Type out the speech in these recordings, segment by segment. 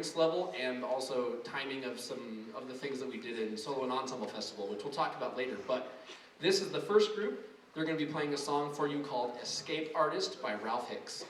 experience level and also timing of some of the things that we did in Solo and Ensemble Festival, which we'll talk about later. But this is the first group. They're going to be playing a song for you called Escape Artist by Ralph Hicks.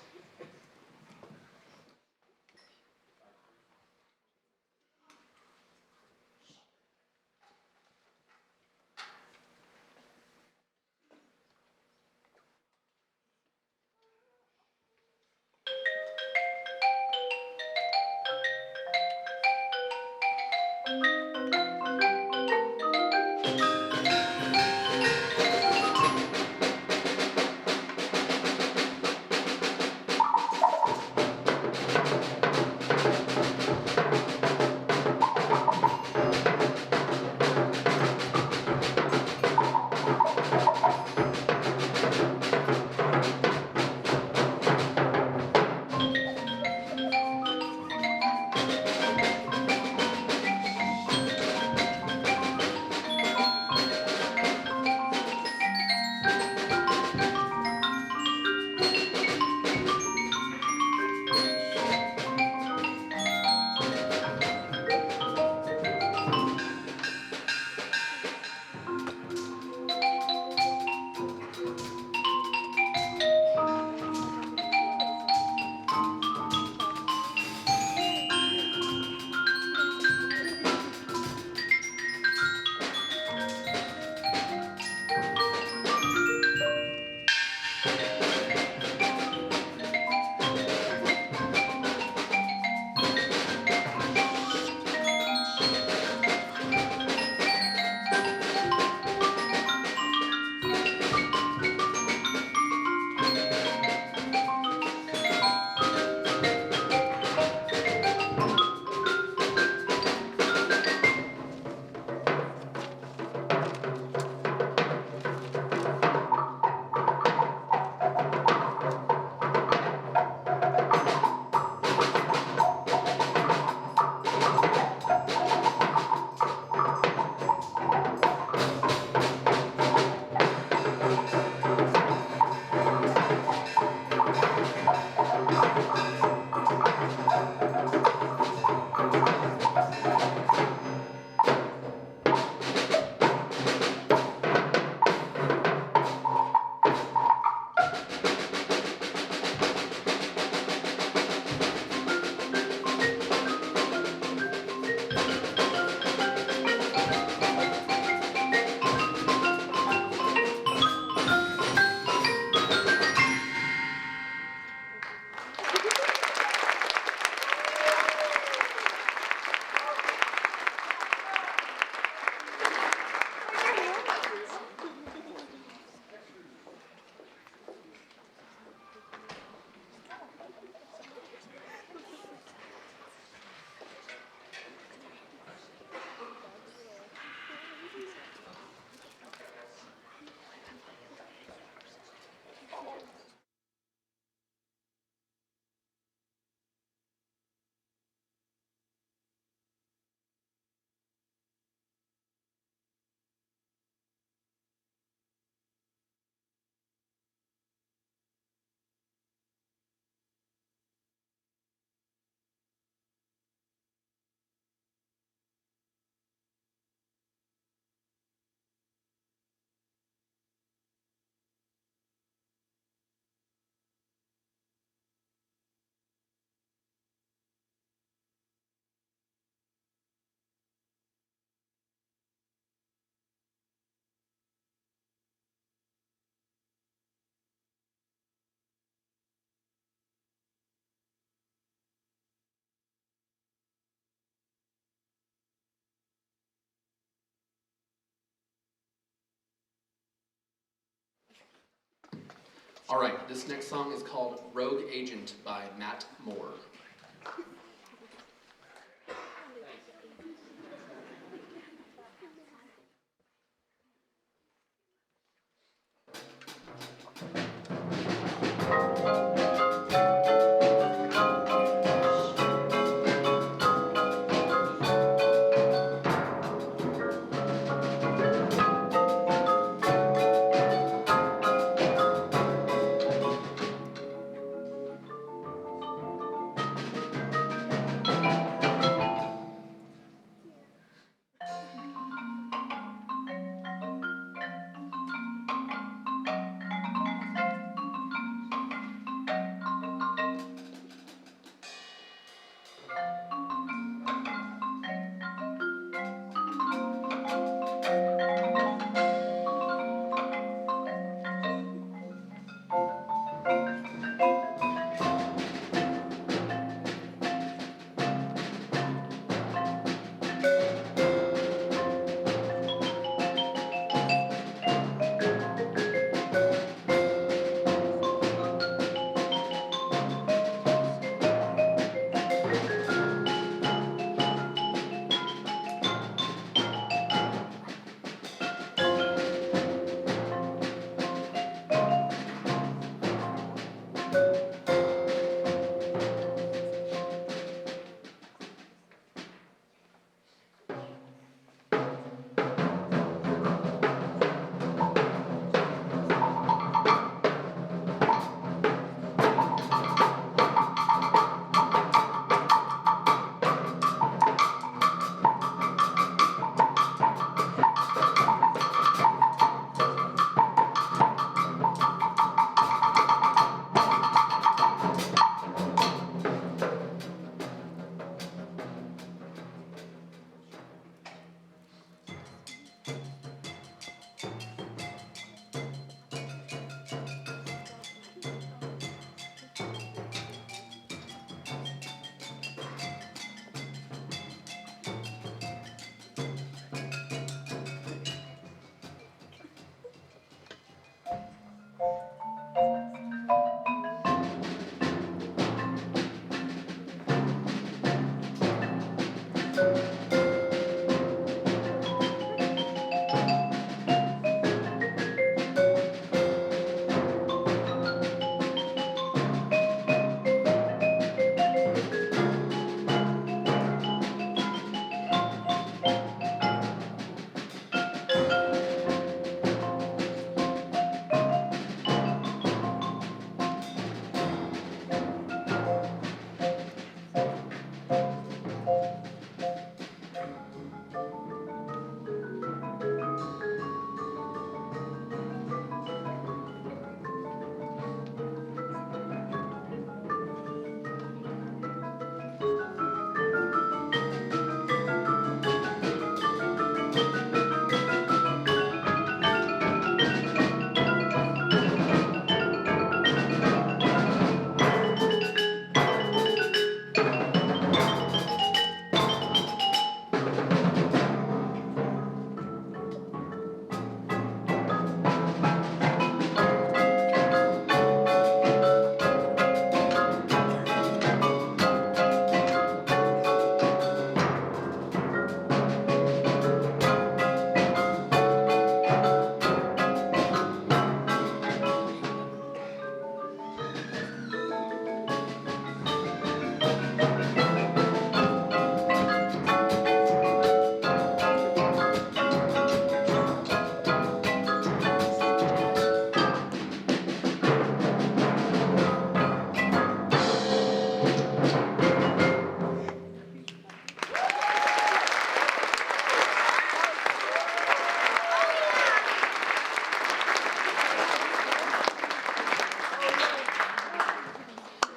All right, this next song is called Rogue Agent by Matt Moore.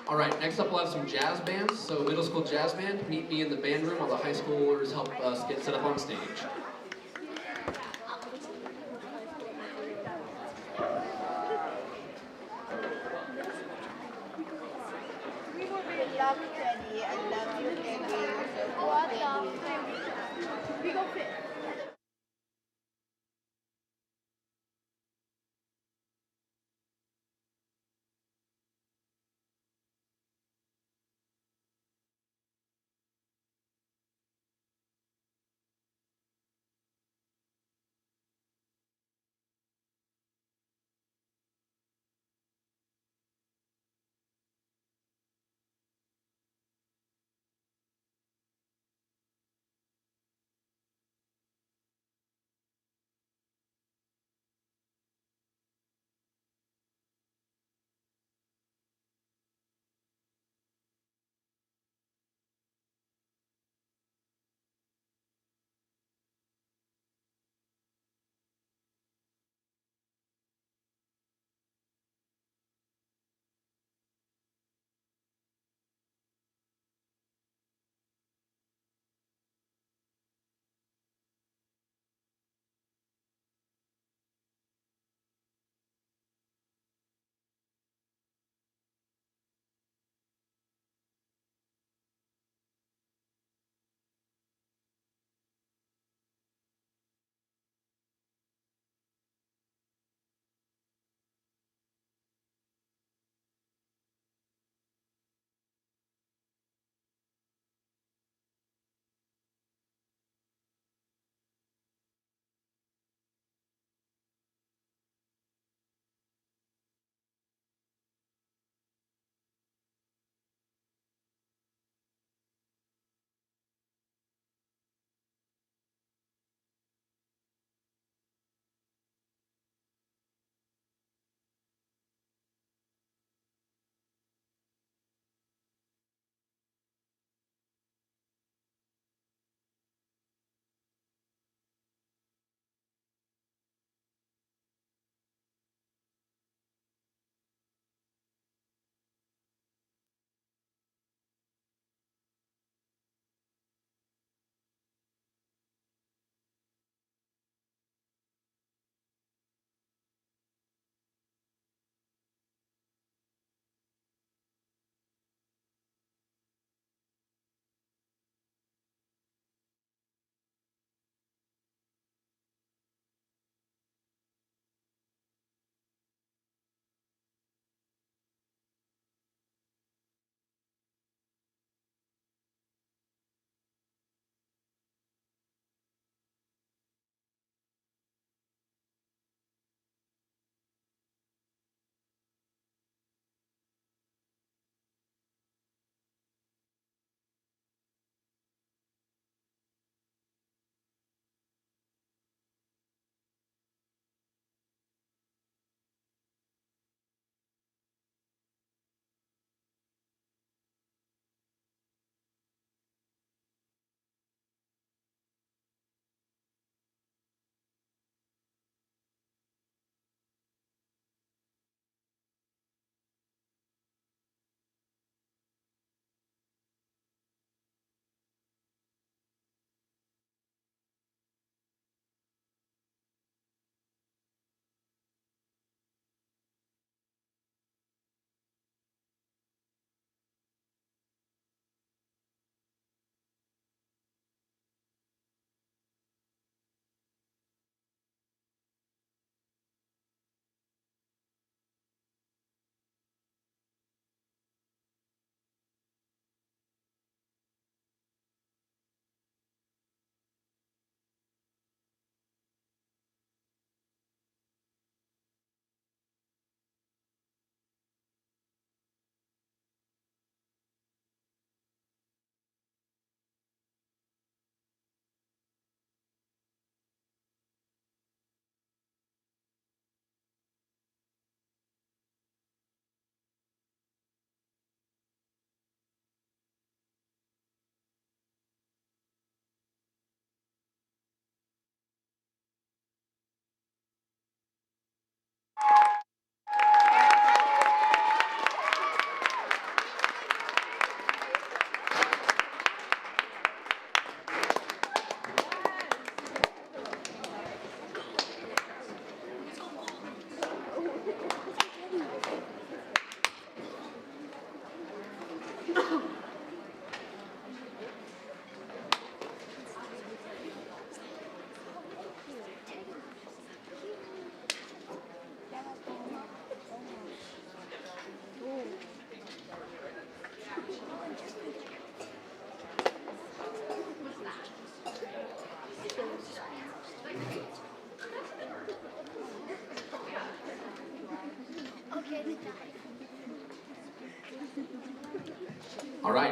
All right, next up we'll have some jazz bands. So middle school jazz band, meet me in the band room while the high schoolers help us get set up on stage. We were very love Teddy and love you Teddy. What the? We go fit.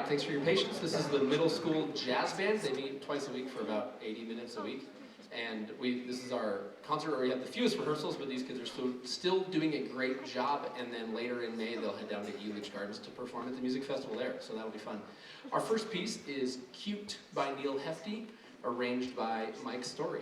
right, thanks for your patience. This is the middle school jazz band. They meet twice a week for about 80 minutes a week. And this is our concert where we have the fewest rehearsals, but these kids are still doing a great job. And then later in May, they'll head down to Elitch Gardens to perform at the music festival there. So that'll be fun. Our first piece is Cute by Neil Hefti, arranged by Mike Story.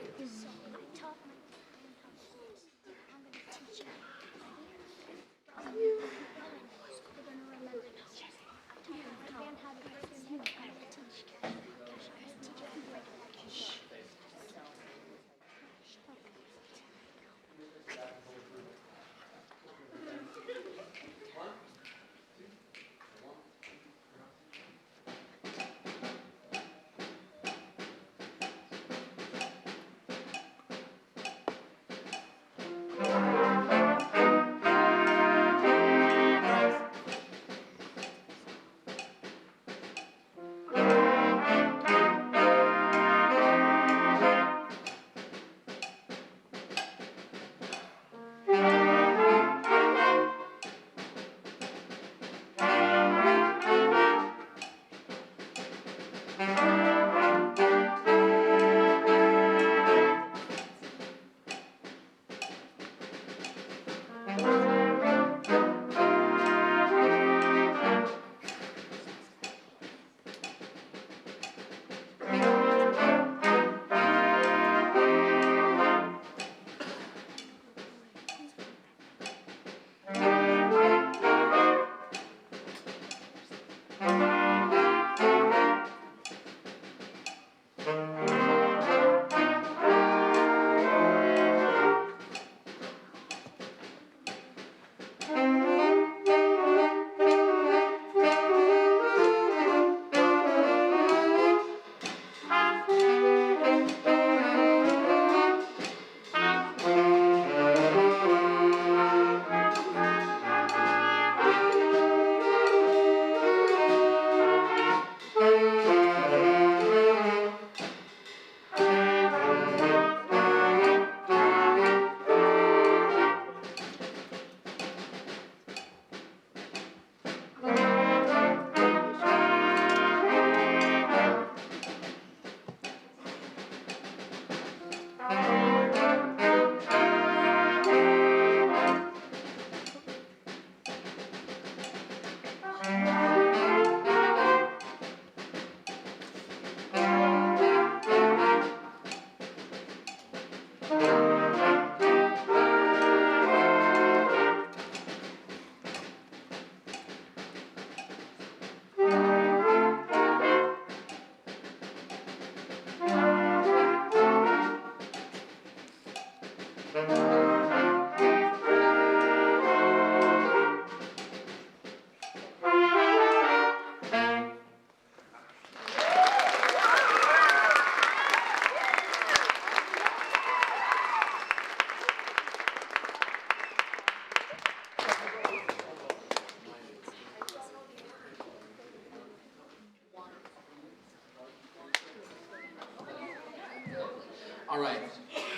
All right,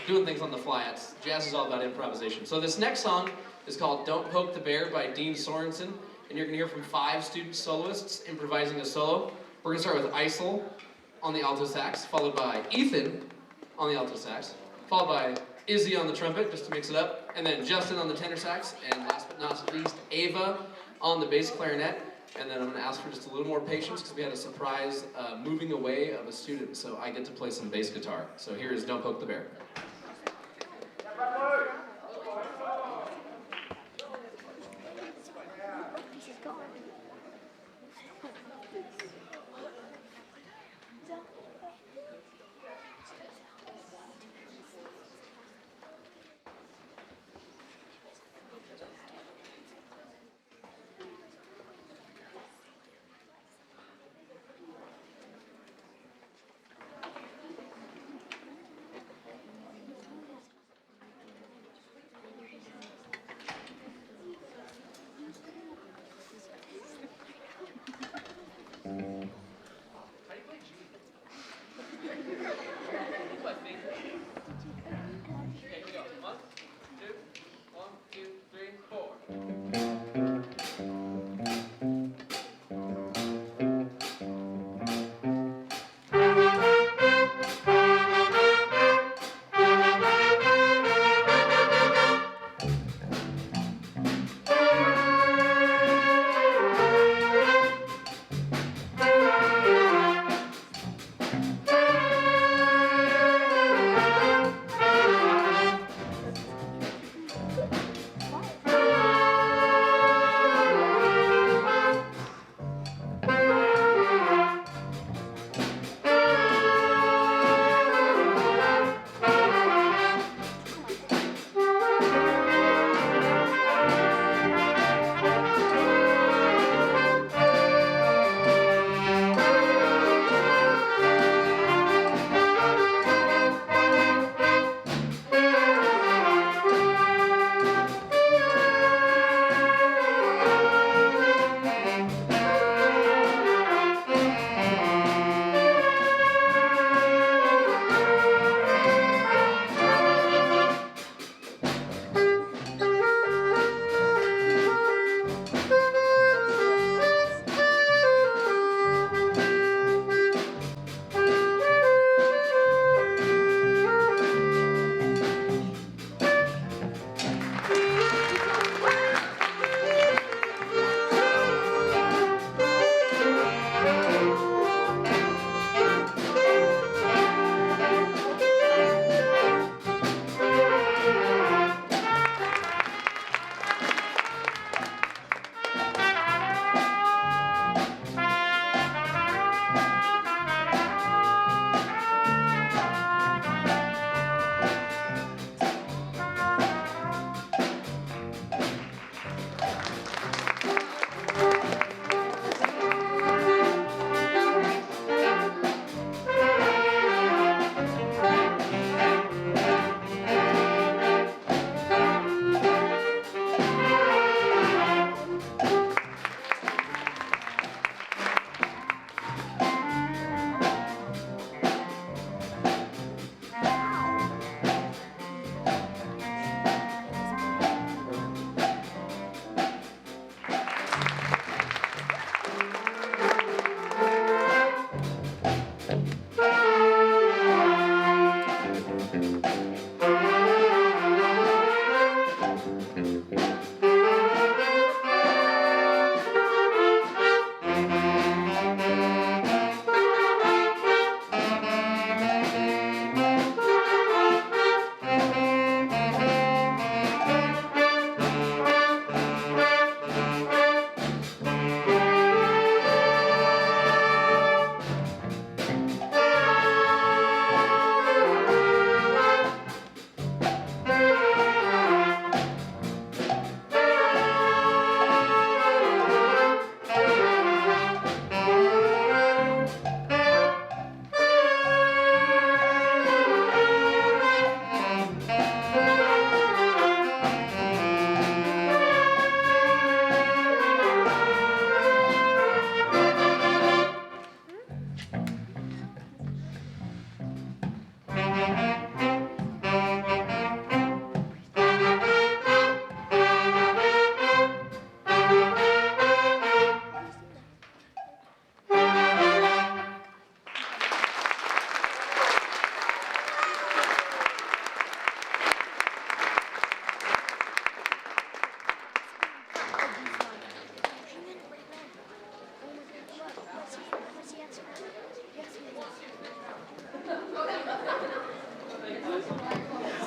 doing things on the fly. Jazz is all about improvisation. So this next song is called Don't Poke the Bear by Dean Sorensen, and you're gonna hear from 5 student soloists improvising a solo. We're gonna start with Isel on the alto sax, followed by Ethan on the alto sax, followed by Izzy on the trumpet, just to mix it up, and then Justin on the tenor sax, and last but not least, Ava on the bass clarinet. And then I'm going to ask for just a little more patience because we had a surprise moving away of a student, so I get to play some bass guitar. So here is Don't Poke the Bear.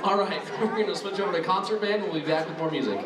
All right, we're going to switch over to concert band. We'll be back with more music.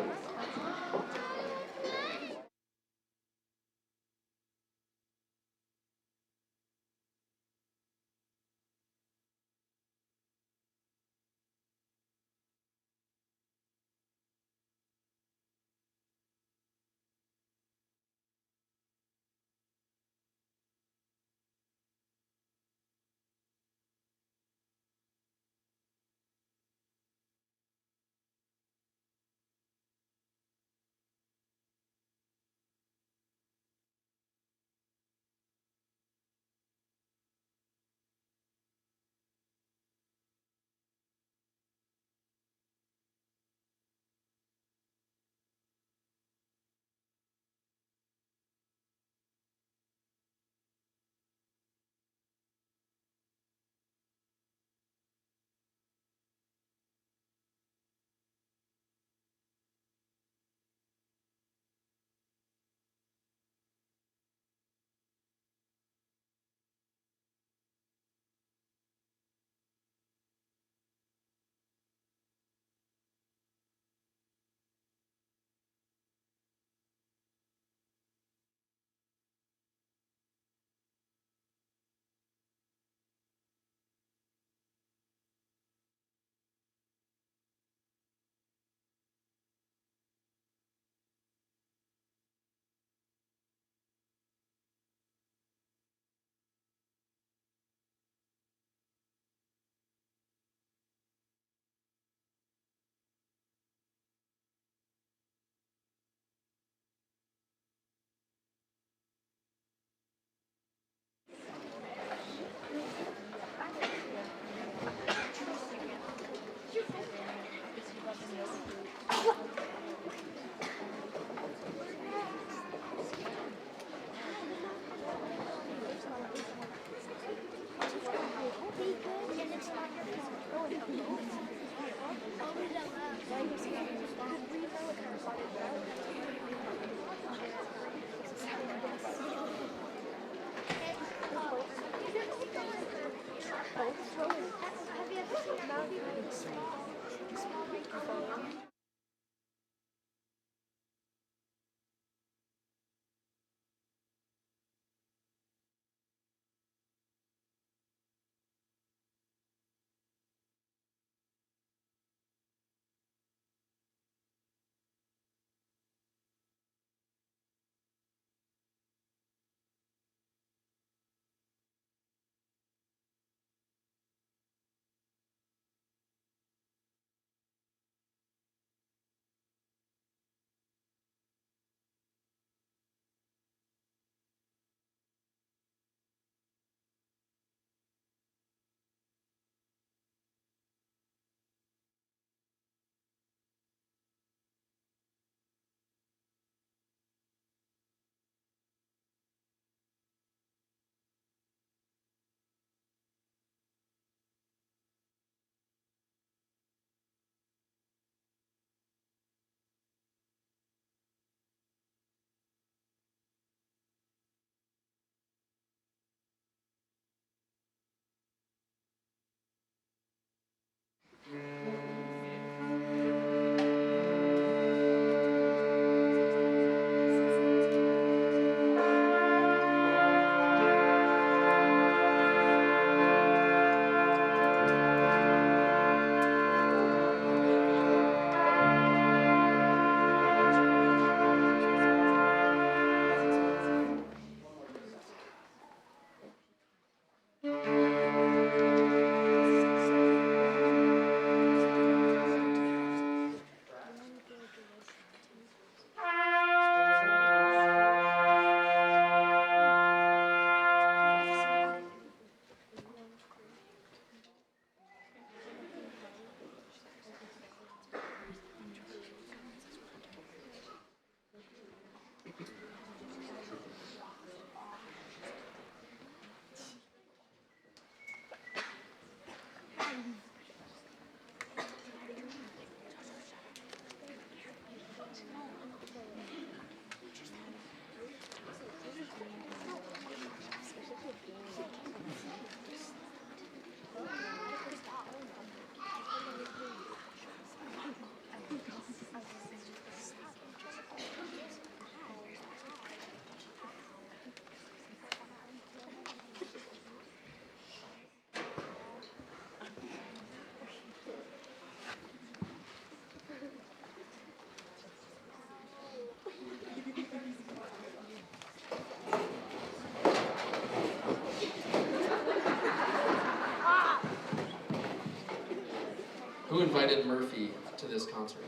Who invited Murphy to this concert?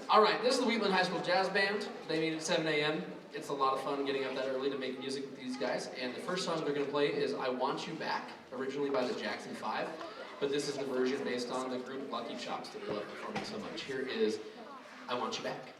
All right, this is the Wheatland High School Jazz Band. They meet at 7 a.m. It's a lot of fun getting up that early to make music with these guys. And the first song they're going to play is I Want You Back, originally by the Jackson 5. But this is the version based on the group Lucky Chops that we love performing so much. Here is I Want You Back.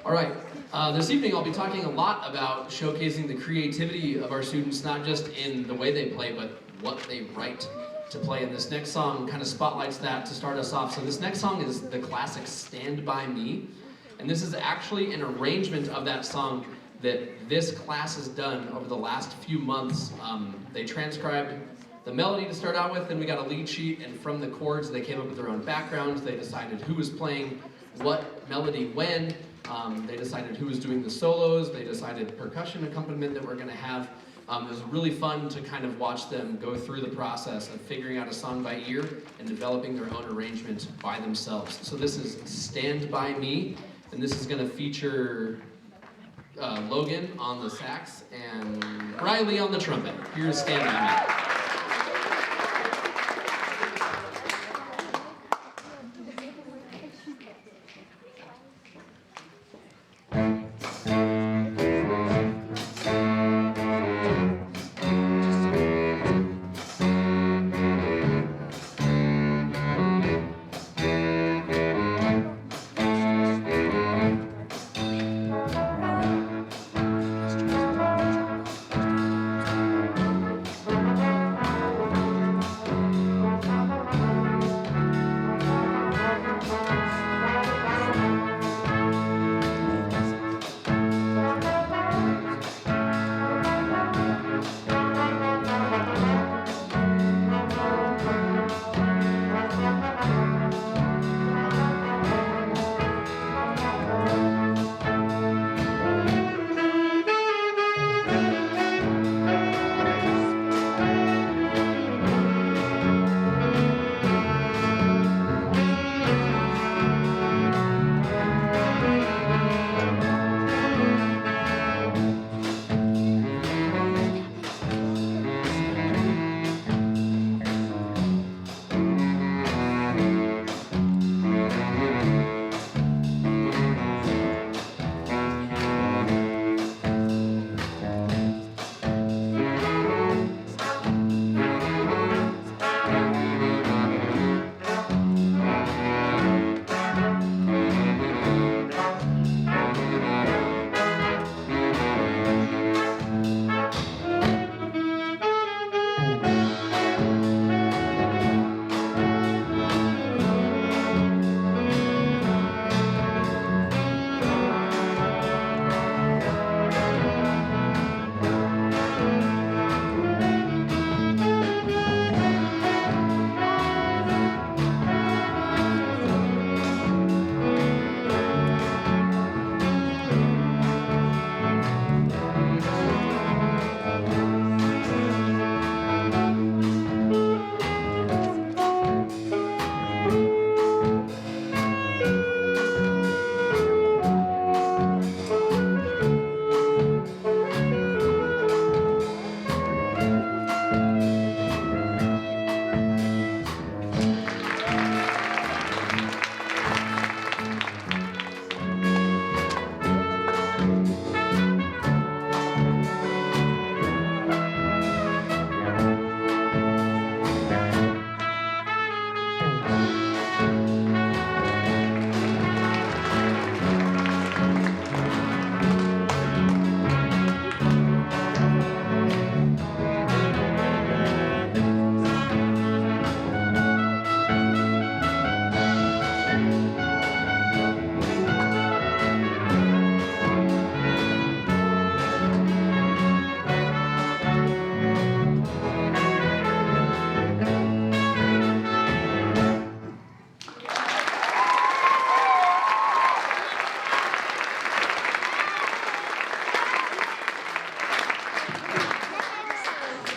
All right, this evening I'll be talking a lot about showcasing the creativity of our students, not just in the way they play, but what they write to play. And this next song kind of spotlights that to start us off. So this next song is the classic Stand By Me. And this is actually an arrangement of that song that this class has done over the last few months. They transcribed the melody to start out with, then we got a lead sheet, and from the chords they came up with their own backgrounds. They decided who was playing what melody when. They decided who was doing the solos. They decided percussion accompaniment that we're going to have. It was really fun to kind of watch them go through the process of figuring out a song by ear and developing their own arrangement by themselves. So this is Stand By Me, and this is going to feature Logan on the sax and Riley on the trumpet. Here's Stand By Me.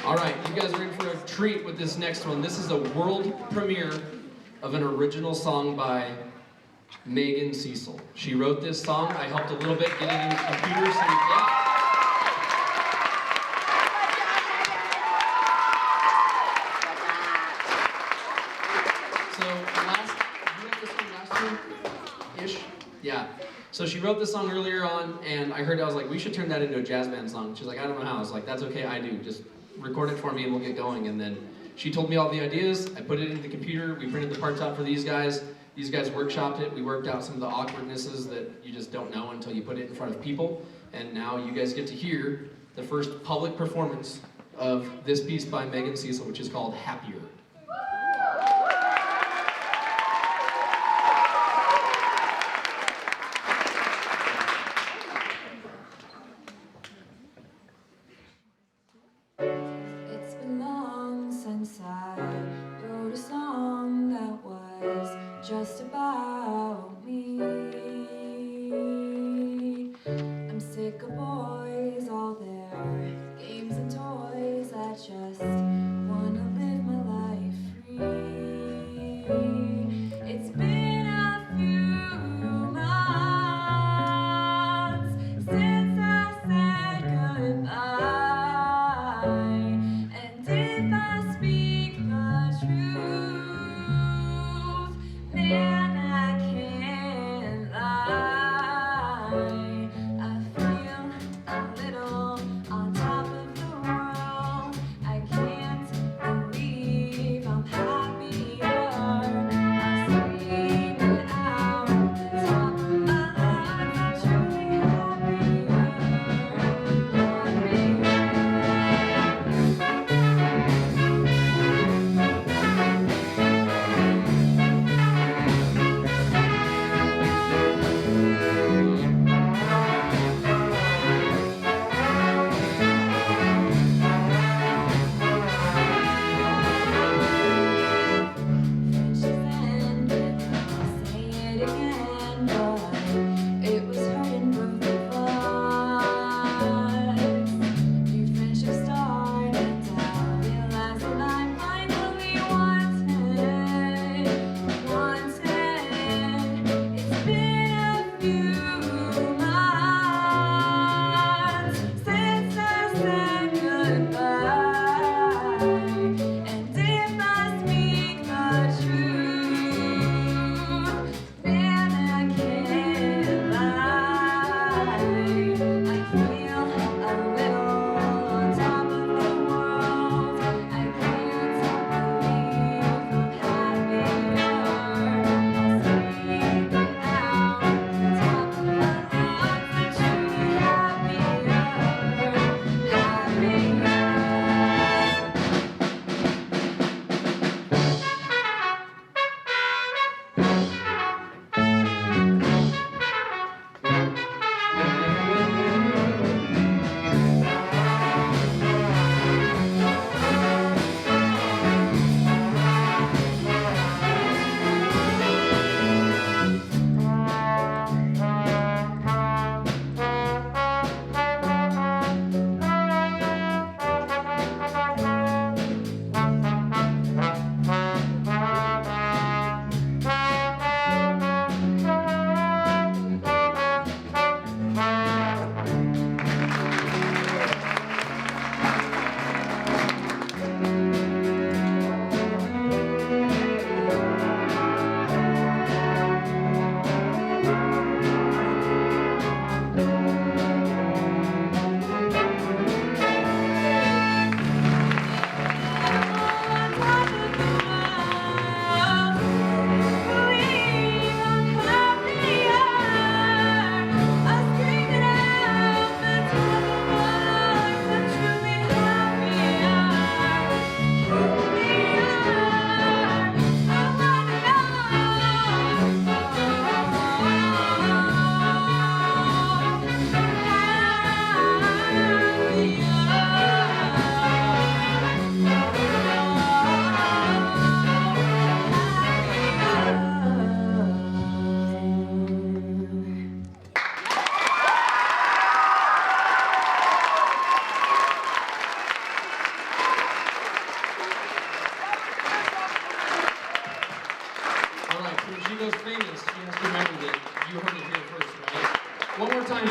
All right, you guys are in for a treat with this next one. This is a world premiere of an original song by Megan Cecil. She wrote this song. I helped a little bit get it in the computer, so yeah. So you wrote this one last year-ish? Yeah. So she wrote this song earlier on, and I was like, we should turn that into a jazz band song. She's like, I don't know how. I was like, that's okay, I do. Just record it for me and we'll get going. And then she told me all the ideas. I put it into the computer. We printed the parts out for these guys. These guys workshopped it. We worked out some of the awkwardnesses that you just don't know until you put it in front of people. And now you guys get to hear the first public performance of this piece by Megan Cecil, which is called Happier. It's been long since I wrote a song that was just about me. I'm sick of boys, all their games and toys. I just wanna live my life.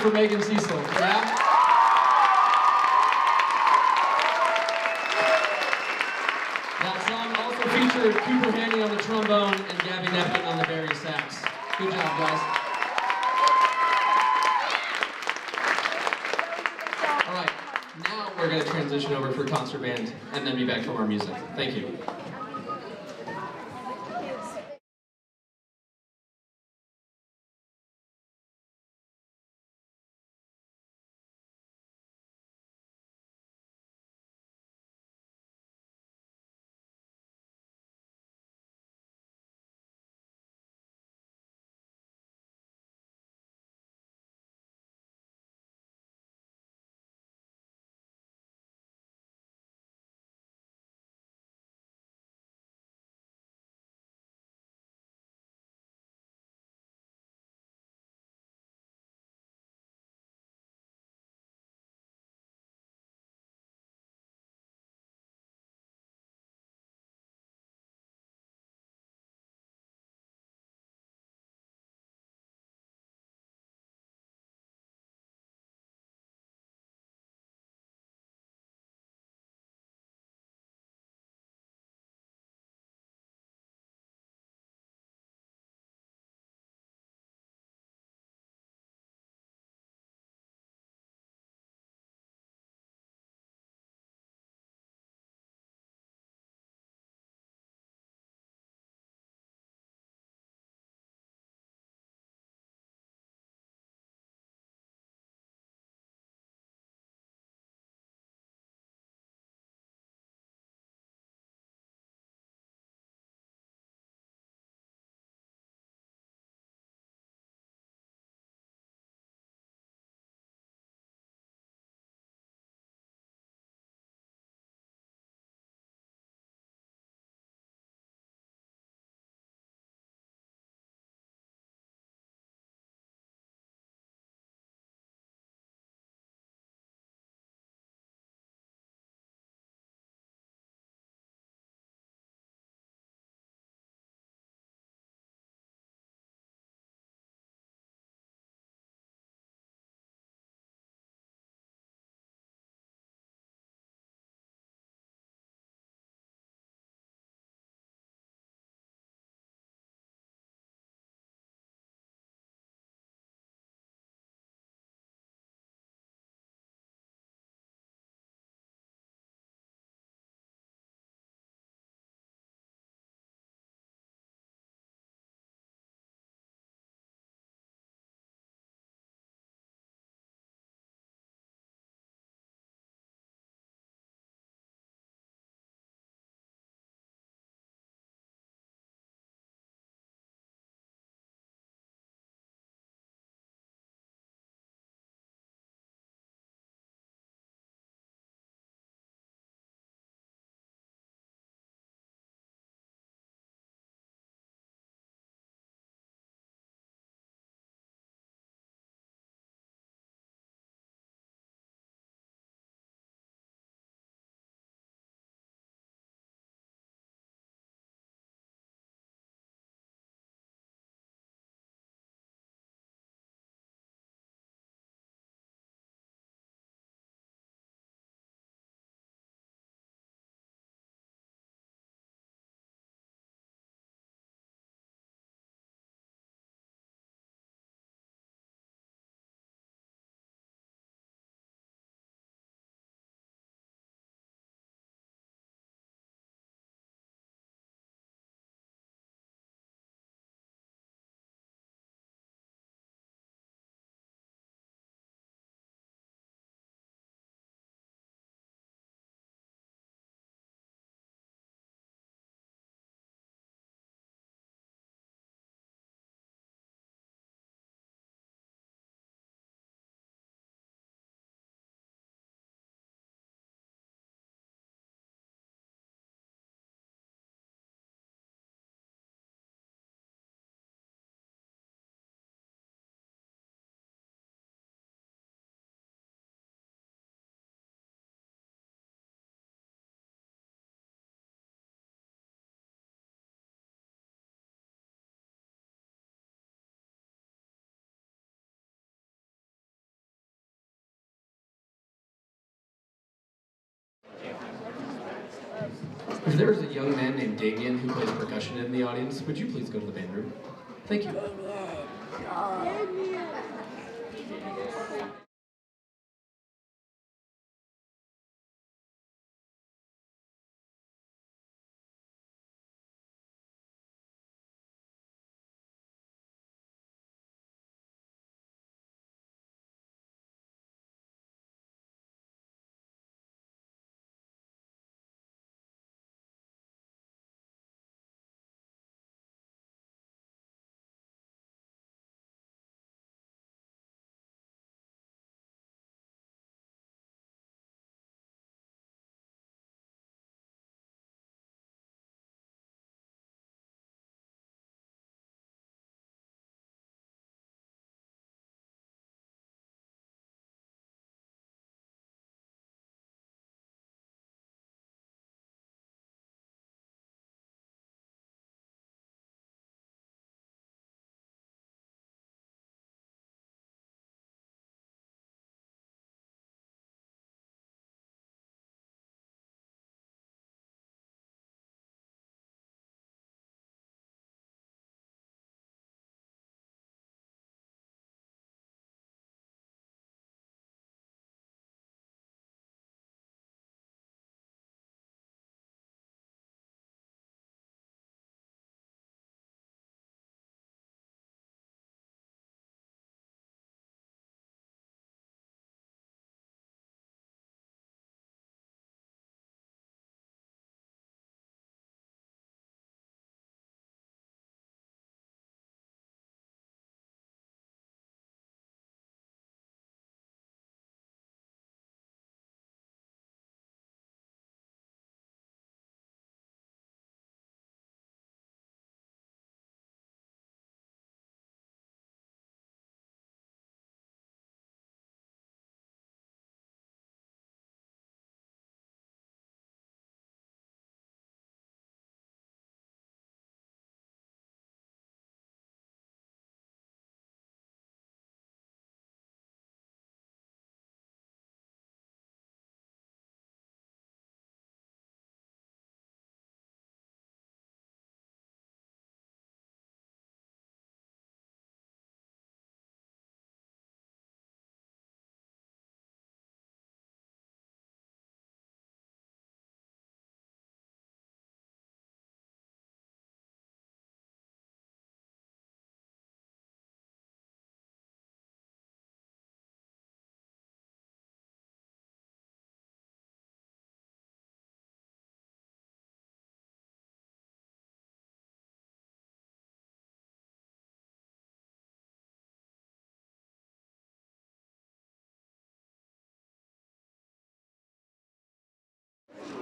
for Megan Cecil. Yeah? That song also featured Cooper Haney on the trombone and Gabby Nepkin on the bari sax. Good job, guys. All right, now we're going to transition over for concert band and then be back from our music. Thank you. If there's a young man named Damien who plays percussion in the audience, would you please go to the band room? Thank you.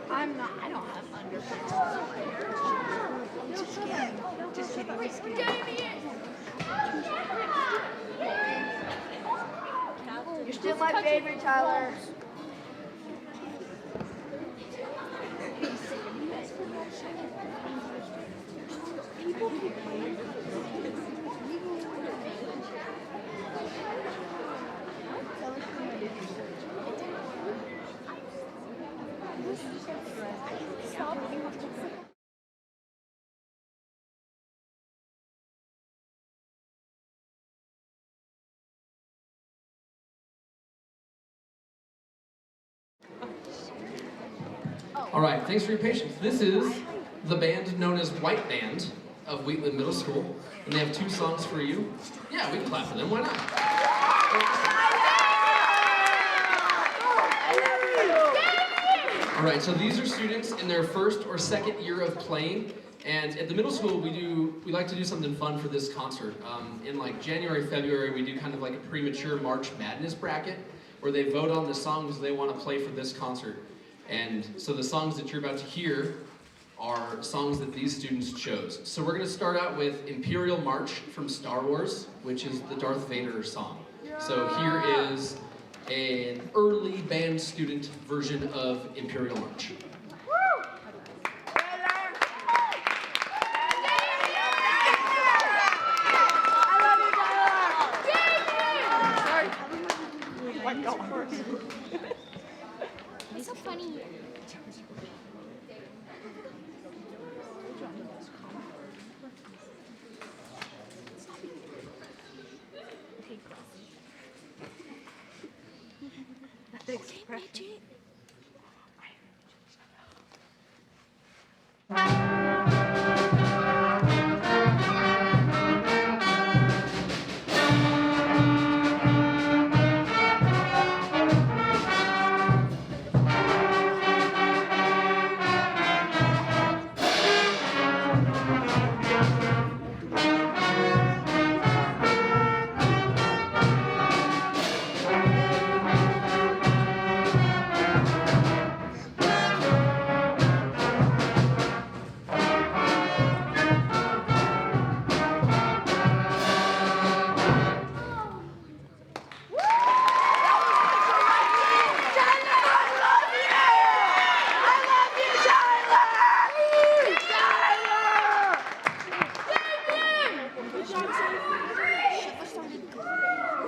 I don't have underpants. Just kidding. You're still my favorite, Tyler. All right, thanks for your patience. This is the band known as White Band of Wheatland Middle School, and they have 2 songs for you. Yeah, we can clap for them, why not? All right, so these are students in their first or second year of playing, and at the middle school we like to do something fun for this concert. In like January, February, we do kind of like a premature March Madness bracket, where they vote on the songs they want to play for this concert. And so the songs that you're about to hear are songs that these students chose. So we're going to start out with Imperial March from Star Wars, which is the Darth Vader song. So here is an early band student version of Imperial March. It's so funny.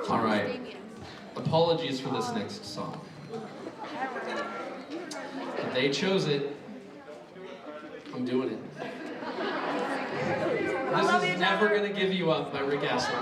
All right. Apologies for this next song. If they chose it, I'm doing it. This is Never Gonna Give You Up by Rick Astley.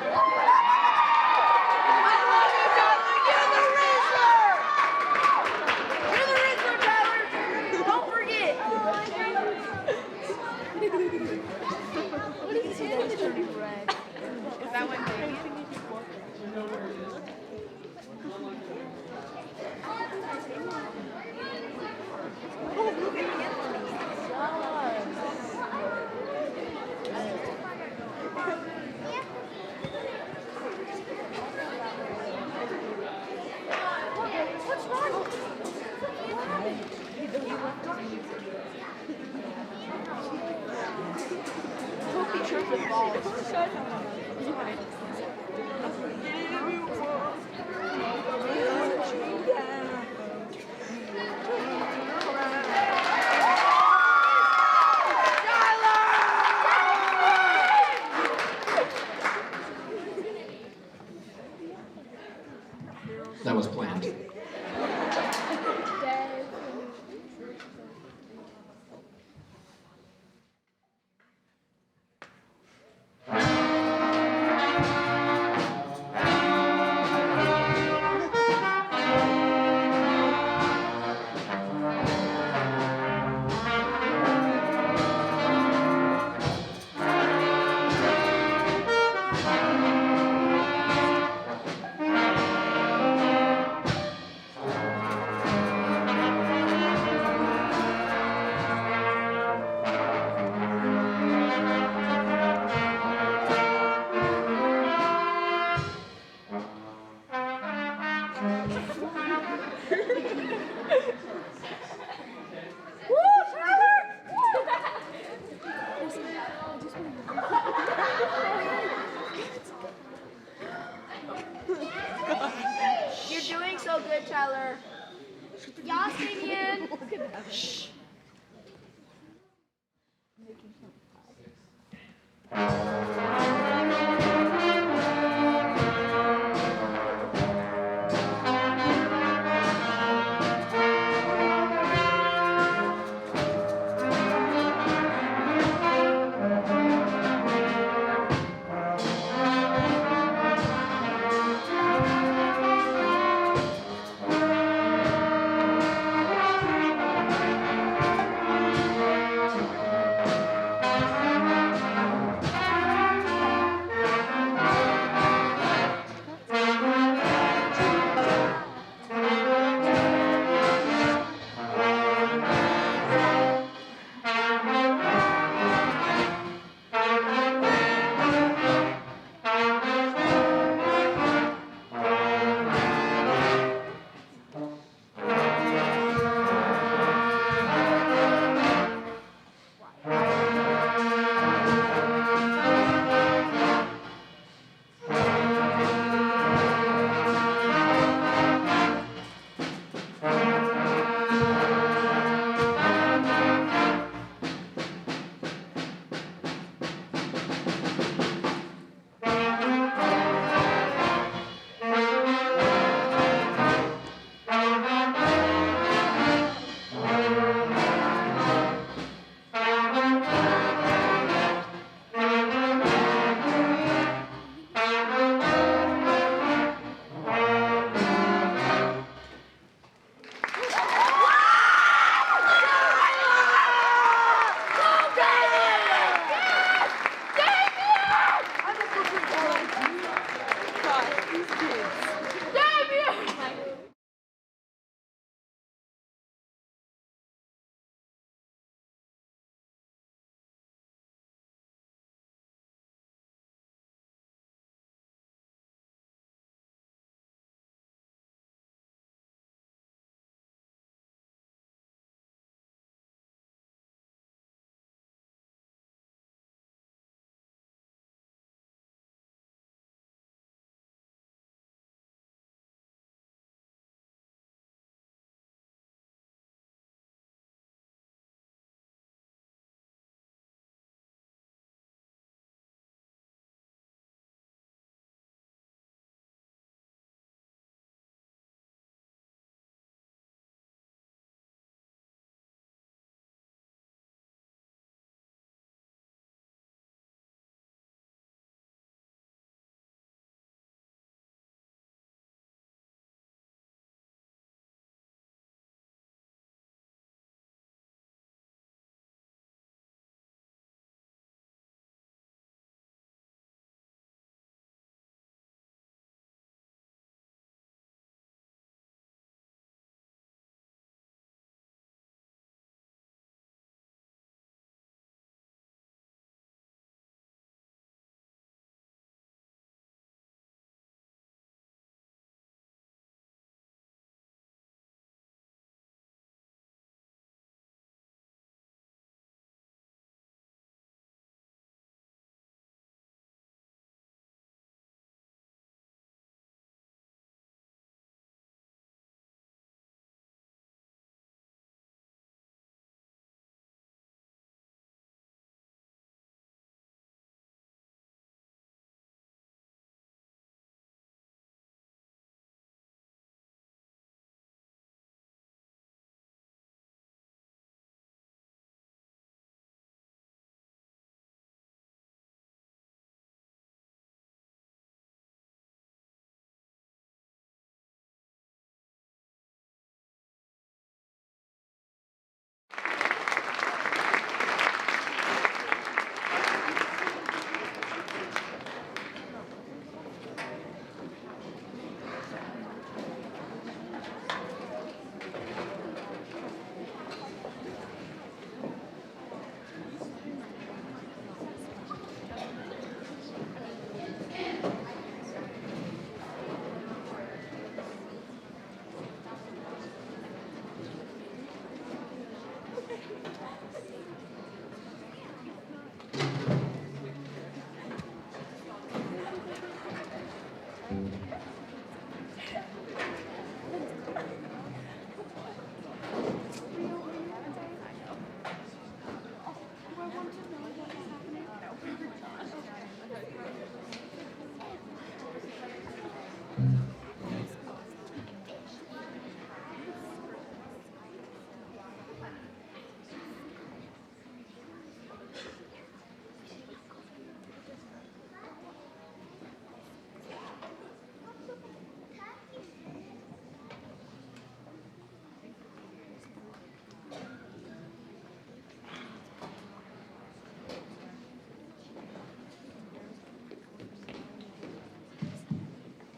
That was planned.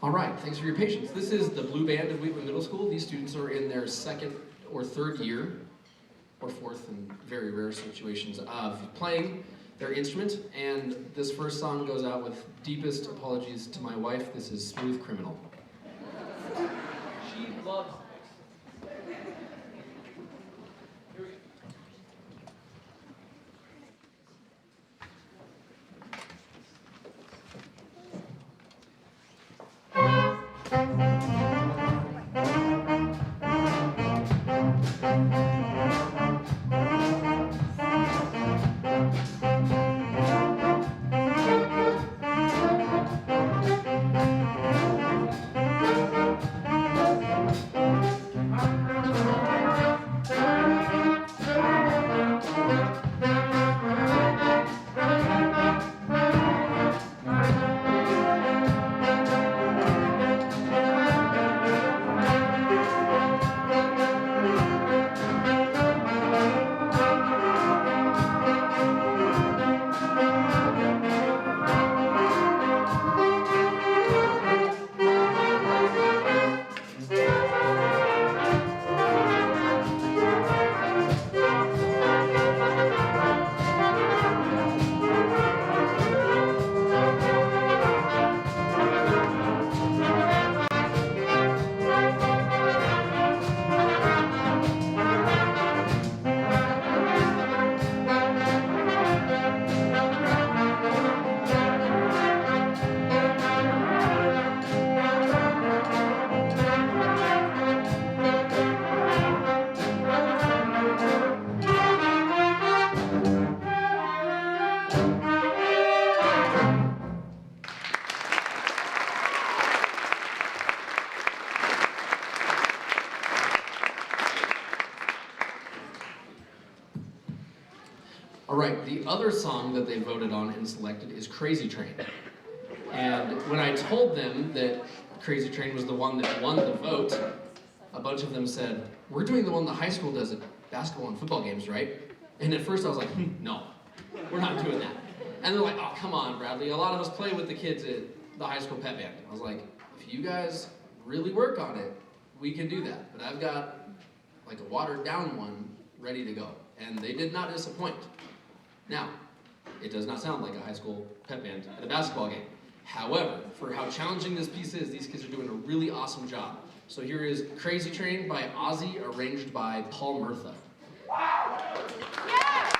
All right, thanks for your patience. This is the Blue Band of Wheatland Middle School. These students are in their second or third year, or fourth in very rare situations, of playing their instrument. And this first song goes out with deepest apologies to my wife. This is Smooth Criminal. She loves All right, the other song that they voted on and selected is Crazy Train. And when I told them that Crazy Train was the one that won the vote, a bunch of them said, we're doing the one the high school does at basketball and football games, right? And at first I was like, no, we're not doing that. And they're like, oh, come on, Bradley. A lot of us play with the kids at the high school pep band. I was like, if you guys really work on it, we can do that. But I've got like a watered down one ready to go. And they did not disappoint. Now, it does not sound like a high school pep band at a basketball game. However, for how challenging this piece is, these kids are doing a really awesome job. So here is Crazy Train by Ozzy, arranged by Paul Murtha. Yeah!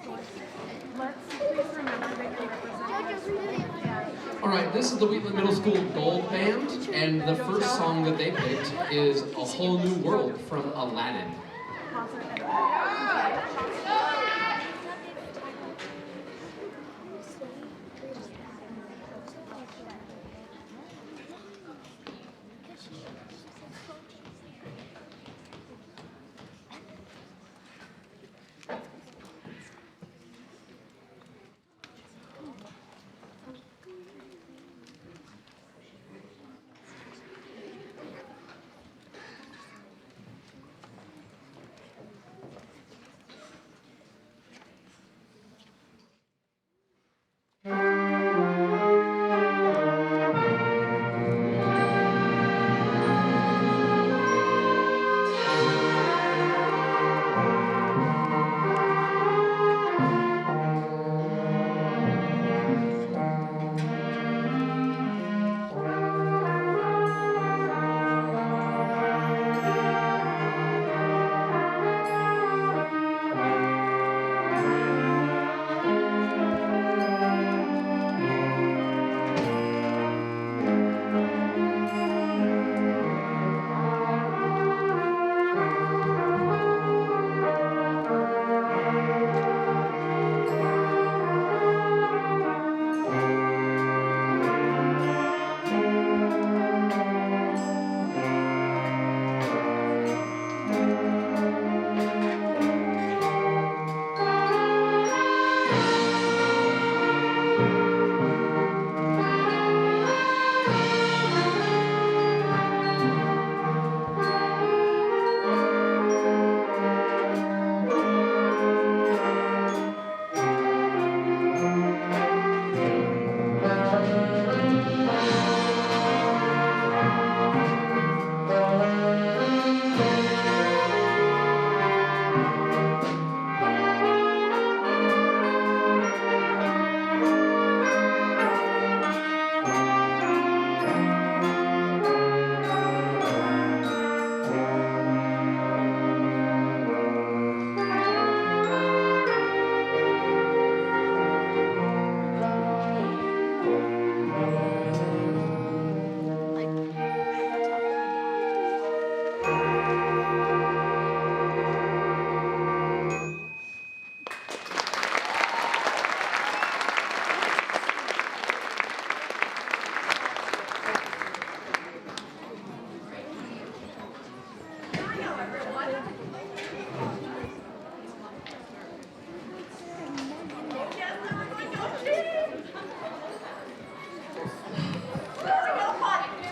Let's please remember that you represent. All right, this is the Wheatland Middle School Gold Band, and the first song that they picked is A Whole New World from Aladdin. Concert.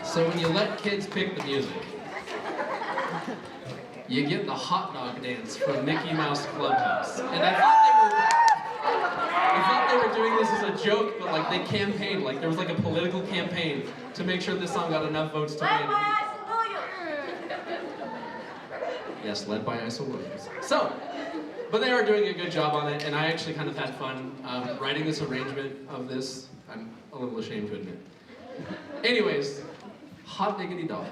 So when you let kids pick the music, you get the hot dog dance from Mickey Mouse Clubhouse. And I thought they were doing this as a joke, but like they campaigned, like there was like a political campaign to make sure this song got enough votes to win. Yes, led by Isa Williams. So, but they are doing a good job on it, and I actually kind of had fun writing this arrangement of this. I'm a little ashamed to admit. Anyways, hot diggity dog.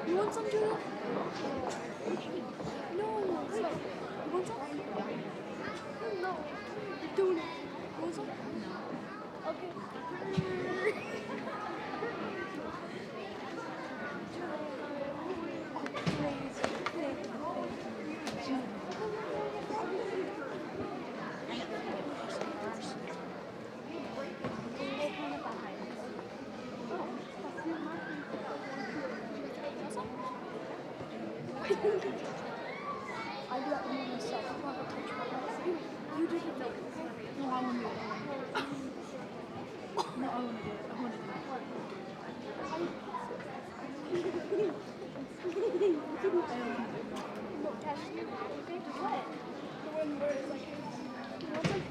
You want some too? No. You want some? No. You're doing it. You want some? No. Okay. I do that one myself. I'm not gonna touch my. You do it. No, I want to do it. No, I want to do it. I want to do it. No, Cash, okay? What? The one where it's like, you know, it's like,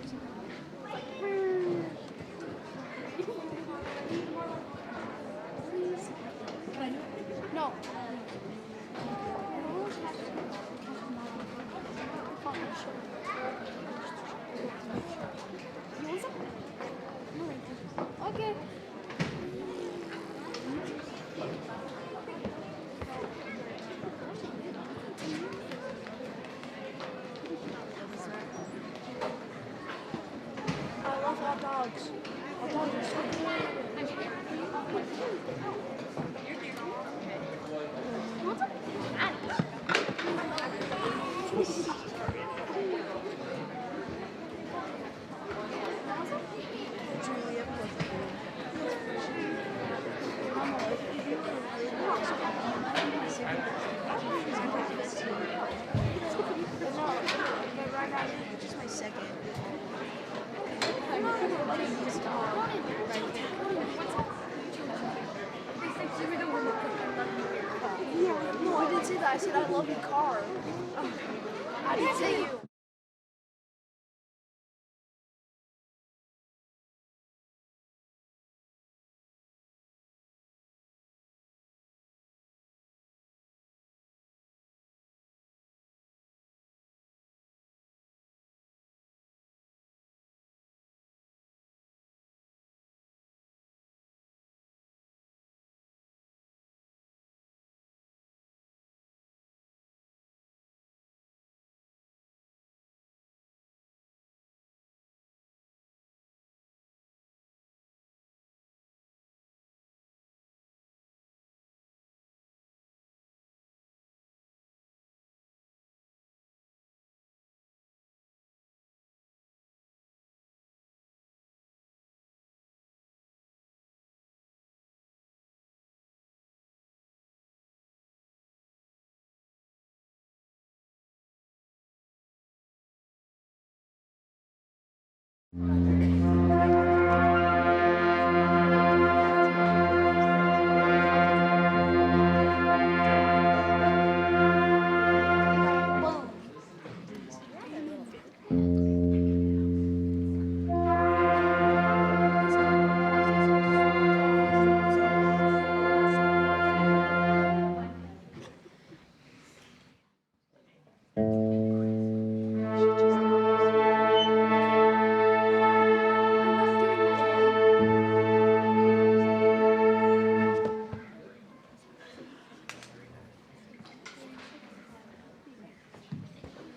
please. Can I do it? No. You want some? No, thank you. Okay. I love hot dogs. Hot dogs are so good. You want some? Just my second. Yeah, no, I didn't say that. I said I love your car. I didn't say you.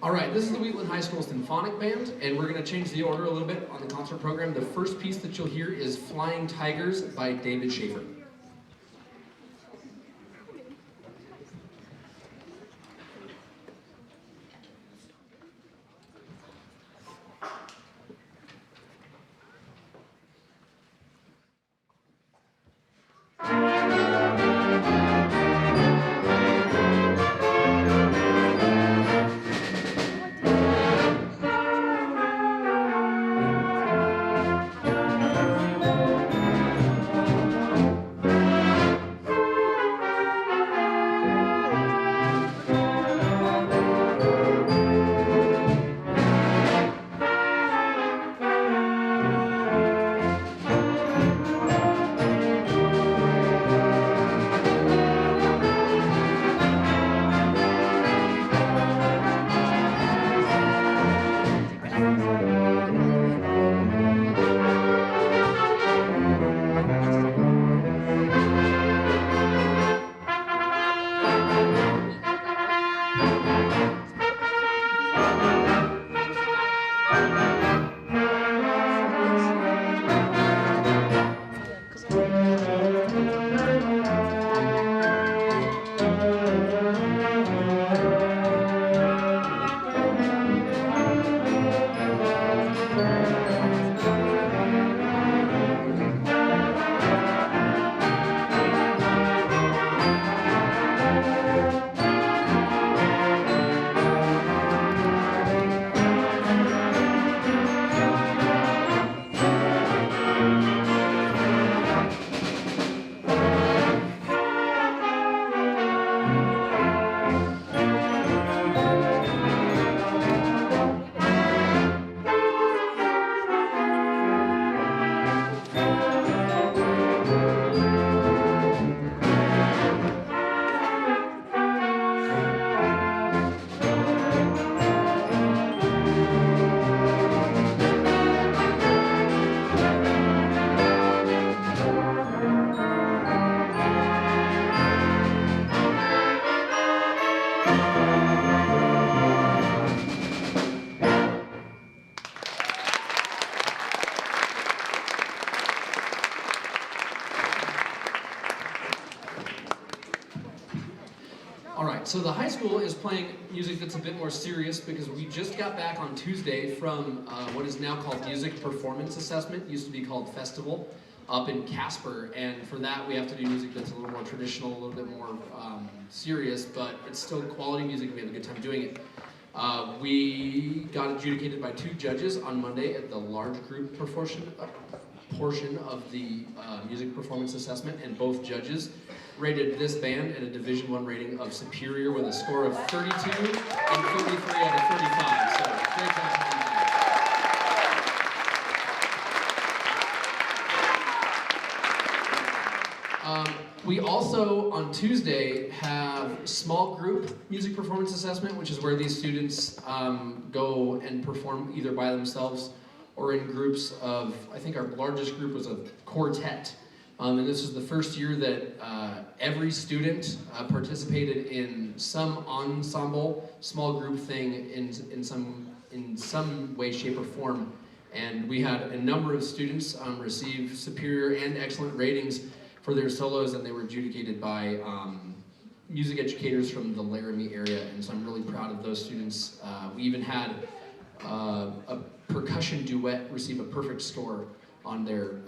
All right, this is the Wheatland High School Symphonic Band, and we're going to change the order a little bit on the concert program. The first piece that you'll hear is Flying Tigers by David Schaefer. right, so the high school is playing music that's a bit more serious because we just got back on Tuesday from what is now called Music Performance Assessment, used to be called Festival, up in Casper, and for that we have to do music that's a little more traditional, a little bit more serious, but it's still quality music and we have a good time doing it. We got adjudicated by 2 judges on Monday at the large group portion of the music performance assessment, and both judges rated this band at a Division I rating of superior with a score of 32 and 33 out of 35. So great job. We also, on Tuesday, have small group music performance assessment, which is where these students go and perform either by themselves or in groups of, I think our largest group was a quartet. And this was the first year that every student participated in some ensemble, small group thing in some way, shape, or form. And we had a number of students receive superior and excellent ratings for their solos, and they were adjudicated by music educators from the Laramie area, and so I'm really proud of those students. We even had a percussion duet receive a perfect score on their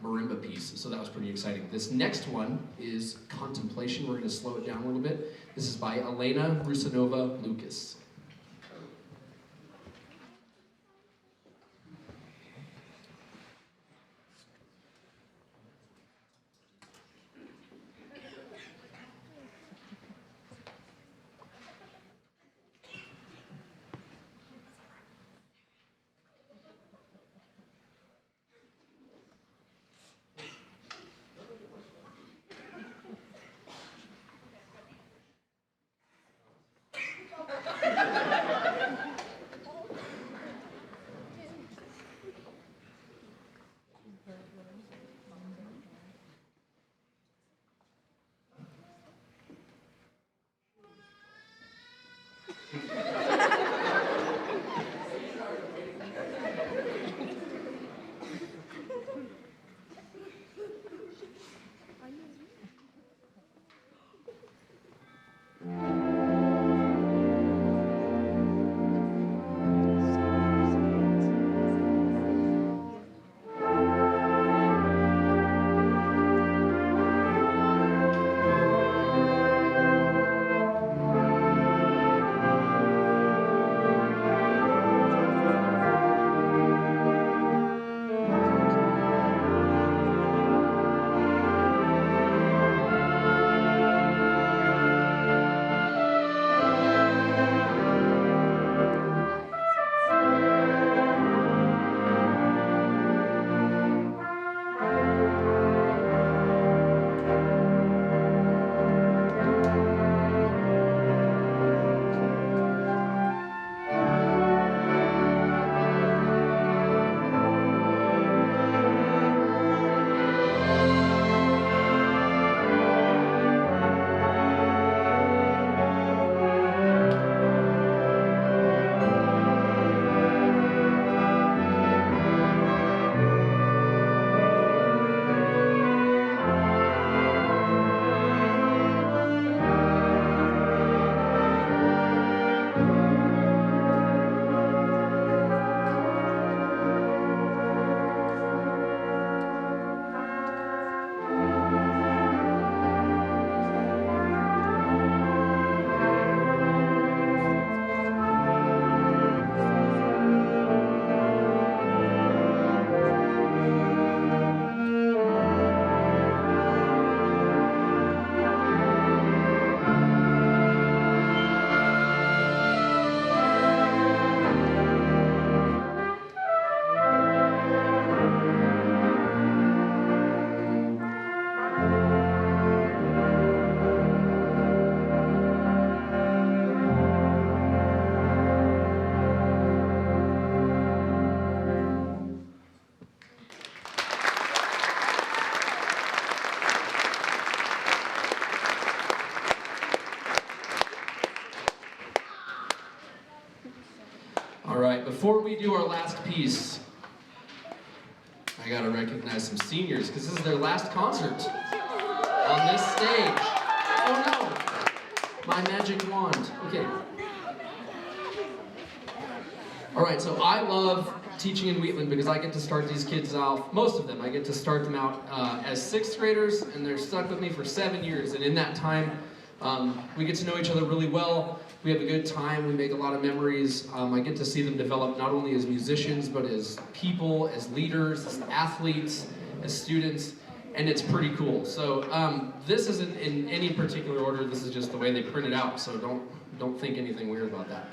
marimba piece, so that was pretty exciting. This next one is Contemplation. We're going to slow it down a little bit. This is by Elena Rusanova Lucas. All right, before we do our last piece, I gotta recognize some seniors, because this is their last concert on this stage. Oh no! My magic wand. Okay. All right, so I love teaching in Wheatland because I get to start these kids out, most of them, I get to start them out as 6th graders, and they're stuck with me for 7 years. And in that time, we get to know each other really well. We have a good time. We make a lot of memories. I get to see them develop not only as musicians, but as people, as leaders, as athletes, as students, and it's pretty cool. So this isn't in any particular order. This is just the way they print it out, so don't think anything weird about that.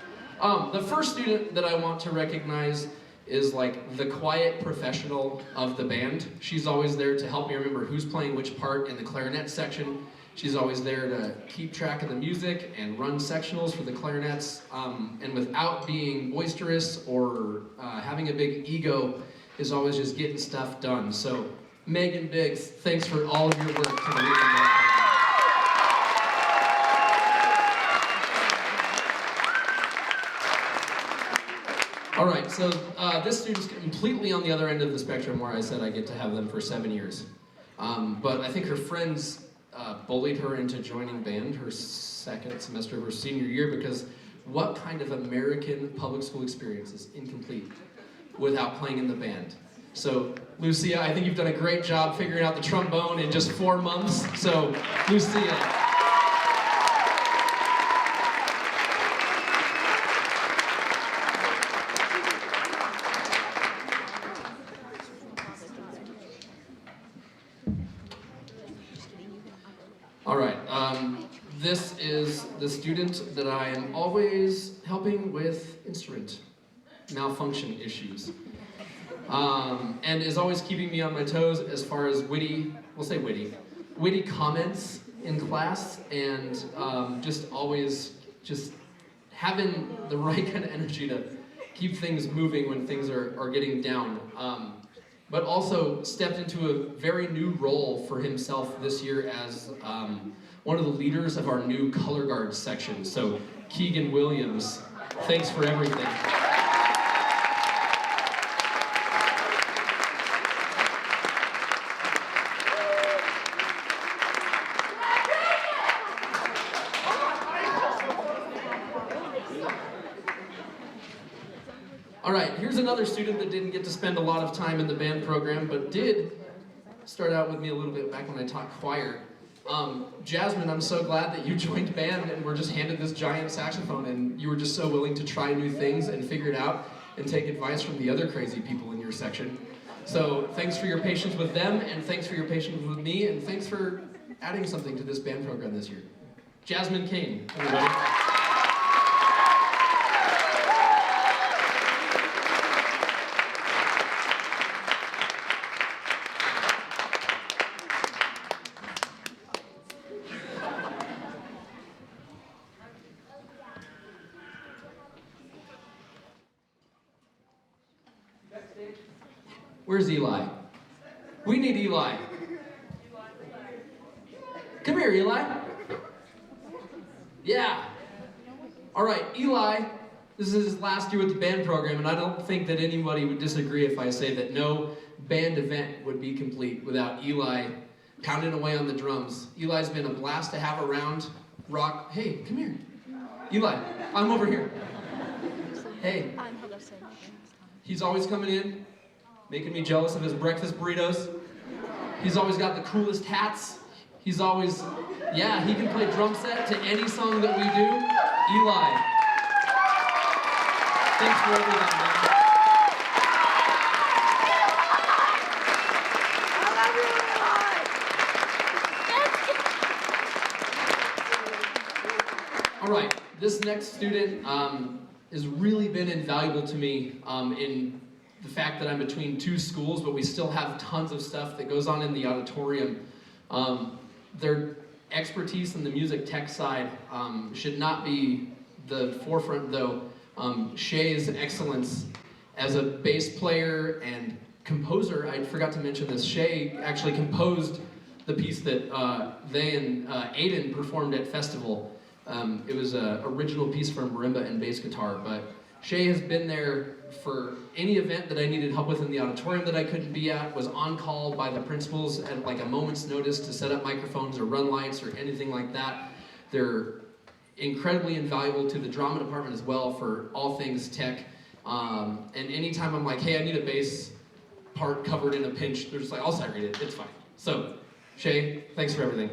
The first student that I want to recognize is like the quiet professional of the band. She's always there to help me remember who's playing which part in the clarinet section. She's always there to keep track of the music and run sectionals for the clarinets, and without being boisterous or having a big ego, is always just getting stuff done. So Megan Biggs, thanks for all of your work to the Wheatland Band. All right, so this student's completely on the other end of the spectrum where I said I get to have them for 7 years. But I think her friends bullied her into joining band her second semester of her senior year, because what kind of American public school experience is incomplete without playing in the band? So Lucia, I think you've done a great job figuring out the trombone in just 4 months. So Lucia. All right, this is the student that I am always helping with instrument malfunction issues. And is always keeping me on my toes as far as witty comments in class, and just always just having the right kind of energy to keep things moving when things are getting down. But also stepped into a very new role for himself this year as one of the leaders of our new color guard section. So Keegan Williams, thanks for everything. All right, here's another student that didn't get to spend a lot of time in the band program, but did start out with me a little bit back when I taught choir. Jasmine, I'm so glad that you joined band and were just handed this giant saxophone, and you were just so willing to try new things and figure it out and take advice from the other crazy people in your section. So thanks for your patience with them, and thanks for your patience with me, and thanks for adding something to this band program this year. Jasmine Kane, everybody. Where's Eli? We need Eli. Come here, Eli. Yeah. All right, Eli, this is his last year with the band program, and I don't think that anybody would disagree if I say that no band event would be complete without Eli pounding away on the drums. Eli's been a blast to have around. Rock. Hey, come here. Eli, I'm over here. Hey. He's always coming in, making me jealous of his breakfast burritos. He's always got the coolest hats. He's always, yeah, he can play drum set to any song that we do. Eli, thanks for everything, man. All right, this next student has really been invaluable to me in the fact that I'm between 2 schools, but we still have tons of stuff that goes on in the auditorium. Their expertise in the music tech side should not be the forefront, though. Shay's excellence as a bass player and composer, I forgot to mention this, Shay actually composed the piece that they and Aiden performed at Festival. It was an original piece for marimba and bass guitar, but Shay has been there for any event that I needed help with in the auditorium that I couldn't be at, was on call by the principals at like a moment's notice to set up microphones or run lights or anything like that. They're incredibly invaluable to the drama department as well for all things tech. And anytime I'm like, hey, I need a bass part covered in a pinch, they're just like, I'll sight read it, it's fine. So, Shay, thanks for everything.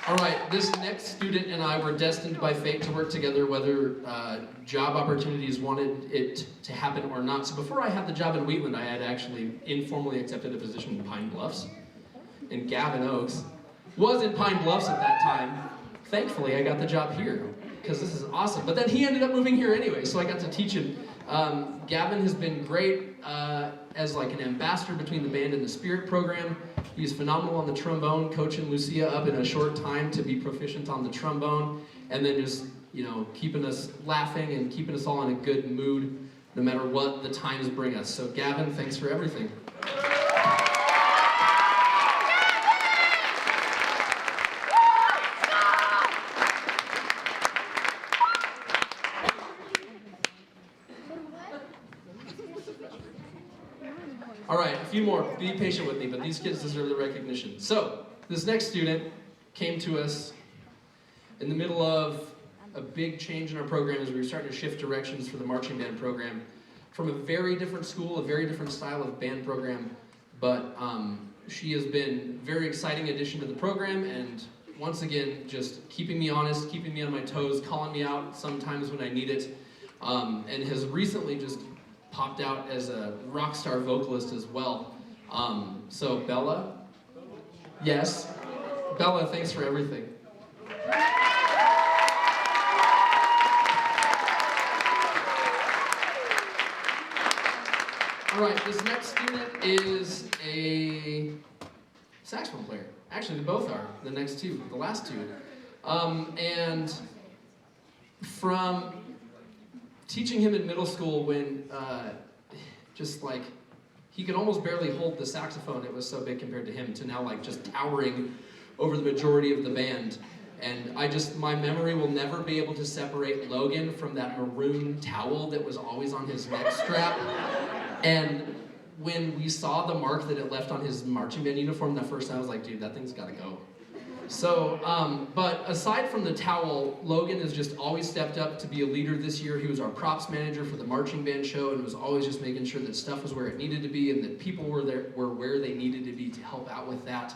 All right, this next student and I were destined by fate to work together, whether job opportunities wanted it to happen or not. So before I had the job in Wheatland, I had actually informally accepted a position in Pine Bluffs. And Gavin Oakes was in Pine Bluffs at that time. Thankfully, I got the job here, because this is awesome. But then he ended up moving here anyway, so I got to teach him. Gavin has been great as like an ambassador between the band and the Spirit program. He's phenomenal on the trombone, coaching Lucia up in a short time to be proficient on the trombone, and then just, you know, keeping us laughing and keeping us all in a good mood no matter what the times bring us. So Gavin, thanks for everything. All right, a few more. Be patient with me, but these kids deserve the recognition. So, this next student came to us in the middle of a big change in our program as we were starting to shift directions for the marching band program from a very different school, a very different style of band program, but she has been a very exciting addition to the program, and once again, just keeping me honest, keeping me on my toes, calling me out sometimes when I need it, and has recently just popped out as a rock star vocalist as well. So Bella, yes, Bella, thanks for everything. All right, this next student is a saxophone player. Actually, they both are, the next two, the last two. And from teaching him in middle school when just like he could almost barely hold the saxophone, it was so big compared to him, to now like just towering over the majority of the band. And my memory will never be able to separate Logan from that maroon towel that was always on his neck strap. And when we saw the mark that it left on his marching band uniform that first time, I was like, dude, that thing's gotta go. So, but aside from the towel, Logan has just always stepped up to be a leader this year. He was our props manager for the marching band show and was always just making sure that stuff was where it needed to be and that people were where they needed to be to help out with that.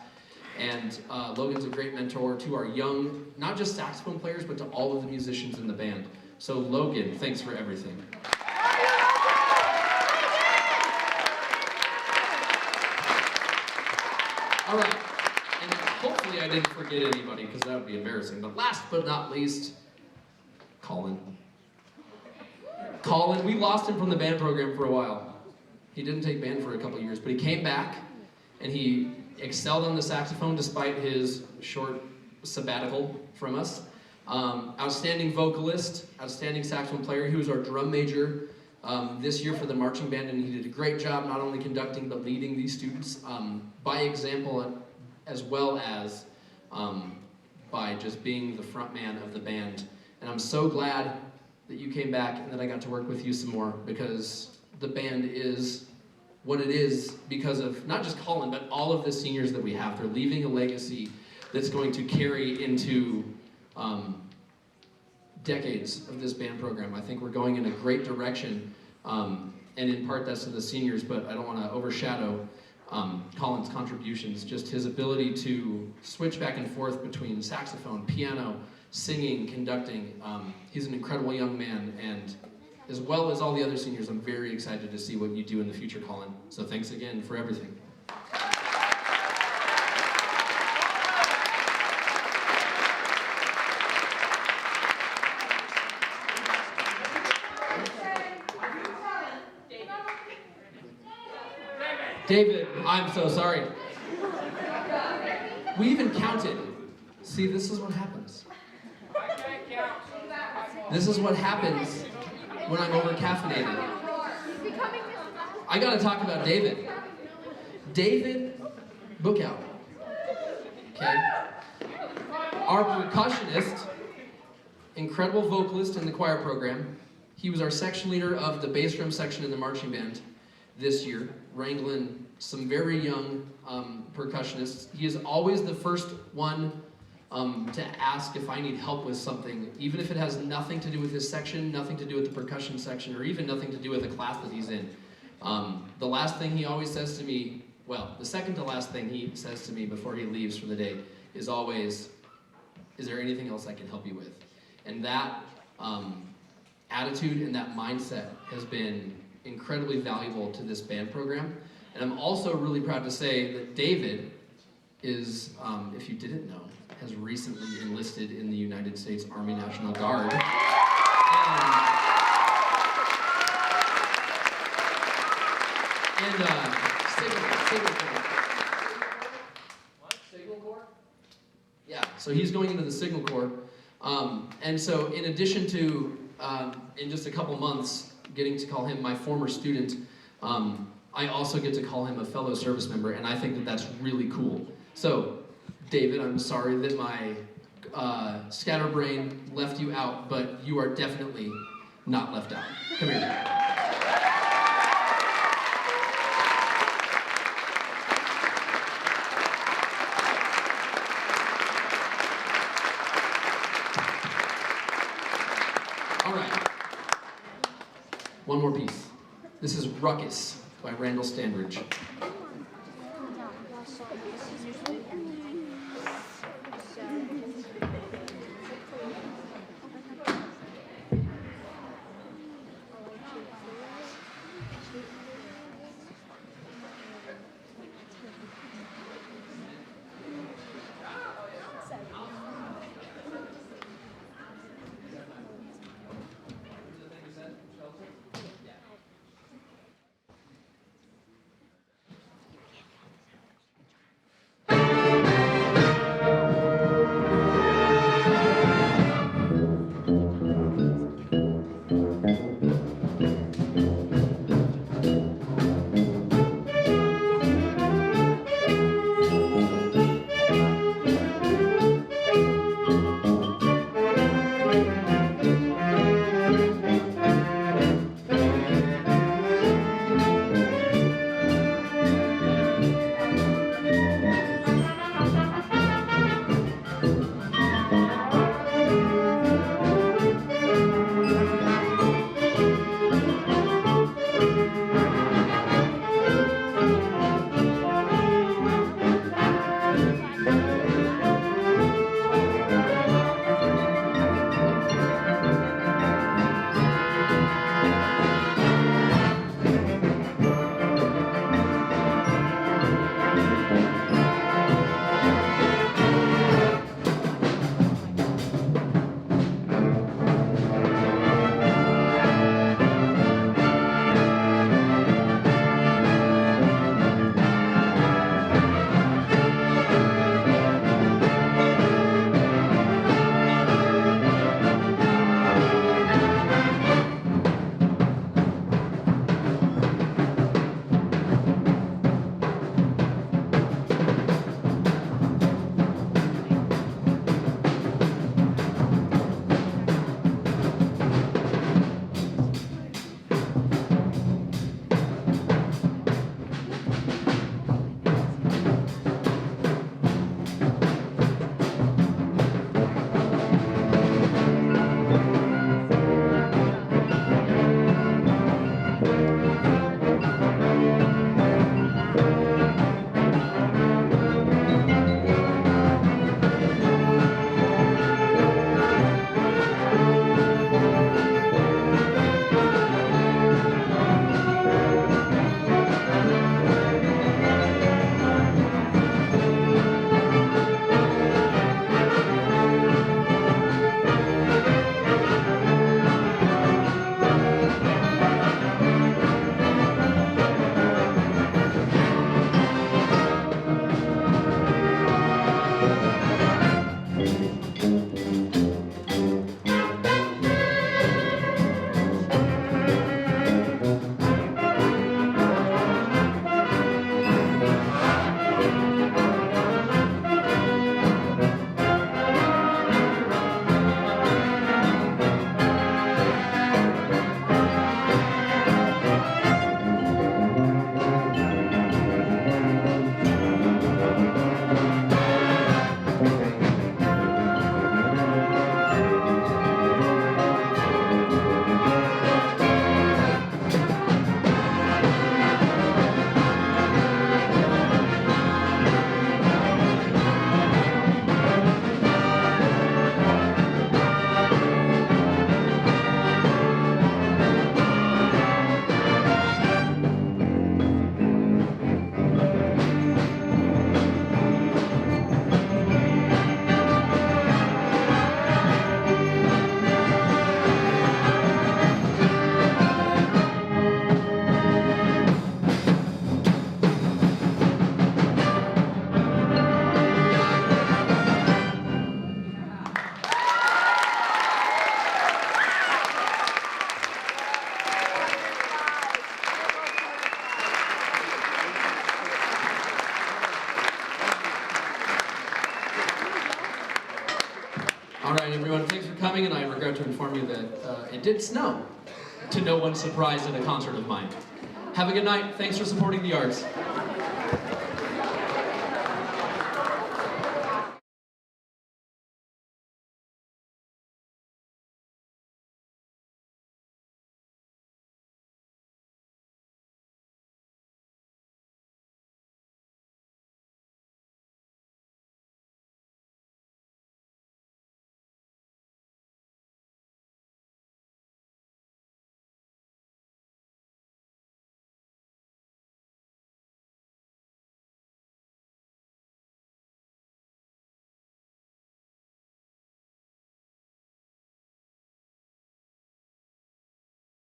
And Logan's a great mentor to our young, not just saxophone players, but to all of the musicians in the band. So Logan, thanks for everything. All right. And hopefully I didn't forget anybody, because that would be embarrassing. But last but not least, Colin. Colin, we lost him from the band program for a while. He didn't take band for a couple years, but he came back, and he excelled on the saxophone despite his short sabbatical from us. Outstanding vocalist, outstanding saxophone player. He was our drum major this year for the marching band, and he did a great job not only conducting but leading these students by example, as well as by just being the front man of the band. And I'm so glad that you came back and that I got to work with you some more, because the band is what it is because of not just Colin, but all of the seniors that we have. They're leaving a legacy that's going to carry into decades of this band program. I think we're going in a great direction, and in part that's to the seniors, but I don't want to overshadow Colin's contributions, just his ability to switch back and forth between saxophone, piano, singing, conducting. He's an incredible young man, and as well as all the other seniors, I'm very excited to see what you do in the future, Colin. So thanks again for everything. David, I'm so sorry. We even counted. See, this is what happens. This is what happens when I'm over-caffeinated. I gotta talk about David. David Bookout. Okay? Our percussionist, incredible vocalist in the choir program. He was our section leader of the bass drum section in the marching band this year, wrangling some very young percussionists. He is always the first one to ask if I need help with something, even if it has nothing to do with his section, nothing to do with the percussion section, or even nothing to do with the class that he's in. The last thing he always says to me, well, the second to last thing he says to me before he leaves for the day is always, is there anything else I can help you with? And that attitude and that mindset has been incredibly valuable to this band program. And I'm also really proud to say that David is, if you didn't know, has recently enlisted in the United States Army National Guard. Signal Corps? Yeah, so he's going into the Signal Corps. And so in addition to, in just a couple months, getting to call him my former student, I also get to call him a fellow service member, and I think that that's really cool. So, David, I'm sorry that my scatterbrain left you out, but you are definitely not left out. Come here. All right. One more piece. This is Ruckus by Randall Standridge. thanks for coming, and I regret to inform you that it did snow, to no one's surprise at a concert of mine. Have a good night. Thanks for supporting the arts.